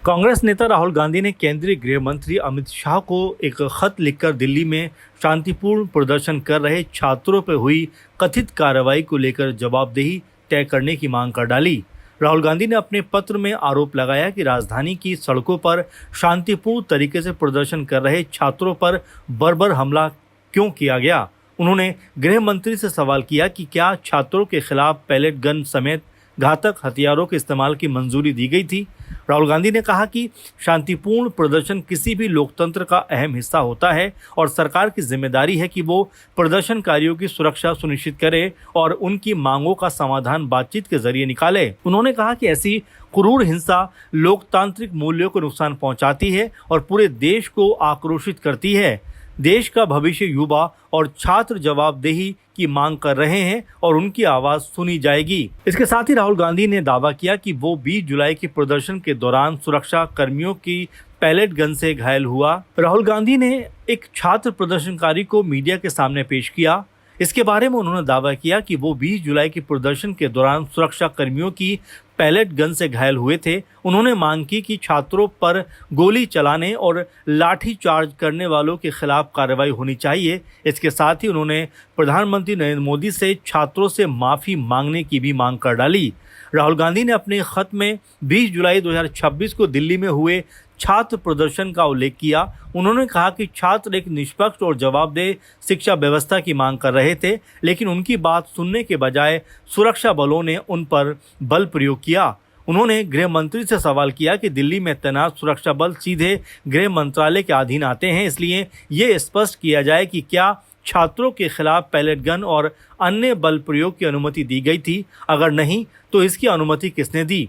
कांग्रेस नेता राहुल गांधी ने केंद्रीय गृह मंत्री अमित शाह को एक खत लिखकर दिल्ली में शांतिपूर्ण प्रदर्शन कर रहे छात्रों पर हुई कथित कार्रवाई को लेकर जवाबदेही तय करने की मांग कर डाली। राहुल गांधी ने अपने पत्र में आरोप लगाया कि राजधानी की सड़कों पर शांतिपूर्ण तरीके से प्रदर्शन कर रहे छात्रों पर बर्बर हमला क्यों किया गया। उन्होंने गृह मंत्री से सवाल किया कि क्या छात्रों के खिलाफ पैलेट गन समेत घातक हथियारों के इस्तेमाल की मंजूरी दी गई थी। राहुल गांधी ने कहा कि शांतिपूर्ण प्रदर्शन किसी भी लोकतंत्र का अहम हिस्सा होता है और सरकार की जिम्मेदारी है कि वो प्रदर्शनकारियों की सुरक्षा सुनिश्चित करे और उनकी मांगों का समाधान बातचीत के जरिए निकाले। उन्होंने कहा कि ऐसी क्रूर हिंसा लोकतांत्रिक मूल्यों को नुकसान पहुंचाती है और पूरे देश को आक्रोशित करती है। देश का भविष्य युवा और छात्र जवाबदेही की मांग कर रहे हैं और उनकी आवाज सुनी जाएगी। इसके साथ ही राहुल गांधी ने दावा किया कि वो 20 जुलाई के प्रदर्शन के दौरान सुरक्षा कर्मियों की पैलेट गन से घायल हुआ। राहुल गांधी ने एक छात्र प्रदर्शनकारी को मीडिया के सामने पेश किया। इसके बारे में उन्होंने दावा किया कि वो 20 जुलाई के प्रदर्शन के दौरान सुरक्षा कर्मियों की पैलेट गन से घायल हुए थे। उन्होंने मांग की कि छात्रों पर गोली चलाने और लाठी चार्ज करने वालों के खिलाफ कार्रवाई होनी चाहिए। इसके साथ ही उन्होंने प्रधानमंत्री नरेंद्र मोदी से छात्रों से माफ़ी मांगने की भी मांग कर डाली। राहुल गांधी ने अपने खत में 20 जुलाई 2026 को दिल्ली में हुए छात्र प्रदर्शन का उल्लेख किया। उन्होंने कहा कि छात्र एक निष्पक्ष और जवाबदेह शिक्षा व्यवस्था की मांग कर रहे थे, लेकिन उनकी बात सुनने के बजाय सुरक्षा बलों ने उन पर बल प्रयोग किया। उन्होंने गृह मंत्री से सवाल किया कि दिल्ली में तैनात सुरक्षा बल सीधे गृह मंत्रालय के अधीन आते हैं, इसलिए ये स्पष्ट किया जाए कि क्या छात्रों के खिलाफ पैलेट गन और अन्य बल प्रयोग की अनुमति दी गई थी। अगर नहीं तो इसकी अनुमति किसने दी।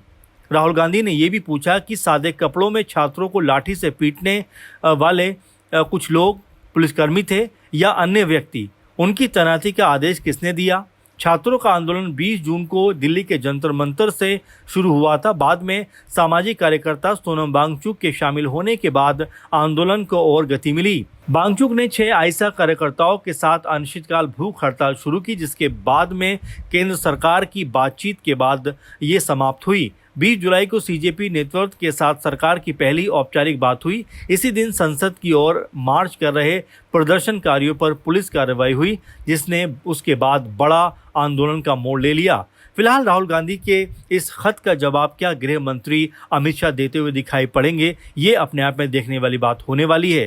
राहुल गांधी ने ये भी पूछा कि सादे कपड़ों में छात्रों को लाठी से पीटने वाले कुछ लोग पुलिसकर्मी थे या अन्य व्यक्ति, उनकी तैनाती का आदेश किसने दिया। छात्रों का आंदोलन 20 जून को दिल्ली के जंतर मंतर से शुरू हुआ था। बाद में सामाजिक कार्यकर्ता सोनम वांगचुक के शामिल होने के बाद आंदोलन को और गति मिली। वांगचुक ने 6 आइसा कार्यकर्ताओं के साथ अनिश्चितकाल भूख हड़ताल शुरू की, जिसके बाद में केंद्र सरकार की बातचीत के बाद ये समाप्त हुई। 20 जुलाई को सीजेपी नेतृत्व के साथ सरकार की पहली औपचारिक बात हुई। इसी दिन संसद की ओर मार्च कर रहे प्रदर्शनकारियों पर पुलिस कार्रवाई हुई, जिसने उसके बाद बड़ा आंदोलन का मोड़ ले लिया। फिलहाल राहुल गांधी के इस खत का जवाब क्या गृह मंत्री अमित शाह देते हुए दिखाई पड़ेंगे, ये अपने आप में देखने वाली बात होने वाली है।